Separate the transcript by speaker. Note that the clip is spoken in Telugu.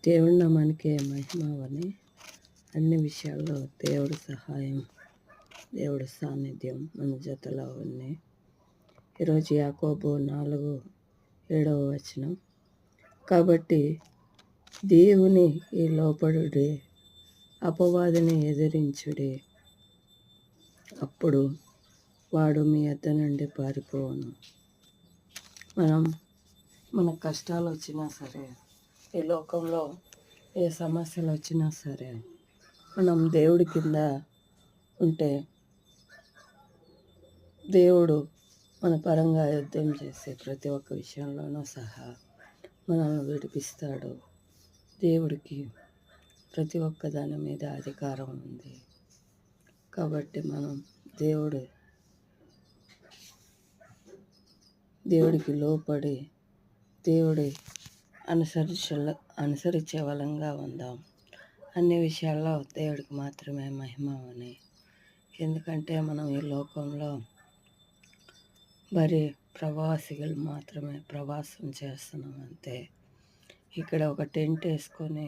Speaker 1: దేవుడి నామానికే మహిమవని అన్ని విషయాల్లో దేవుడి సహాయం, దేవుడి సాన్నిధ్యం మన జతలో ఉన్నాయి. ఈరోజు యాకోబు 4:7 కాబట్టి దేవునికి లోబడుడి, అపవాదిని ఎదిరించుడి, అప్పుడు వాడు మీ యొద్ద నుండి పారిపోవును. మన కష్టాలు వచ్చినా సరే, ఈ లోకంలో ఏ సమస్యలు వచ్చినా సరే, మనం దేవుడి కింద ఉంటే దేవుడు మన పరంగా యుద్ధం చేసే ప్రతి ఒక్క విషయంలోనూ సహా మనల్ని విడిపిస్తాడు. దేవుడికి ప్రతి ఒక్క దాని మీద అధికారం ఉంది. కాబట్టి మనం దేవుడికి లోపడి దేవుడి అనుసరించే వలంగా ఉందాం. అన్ని విషయాల్లో దేవుడికి మాత్రమే మహిమ అని. ఎందుకంటే మనం ఈ లోకంలో ప్రవాసిகள் మాత్రమే ప్రవాసం చేస్తున్నాం అంతే. ఇక్కడ ఒక టెంట్ వేసుకొని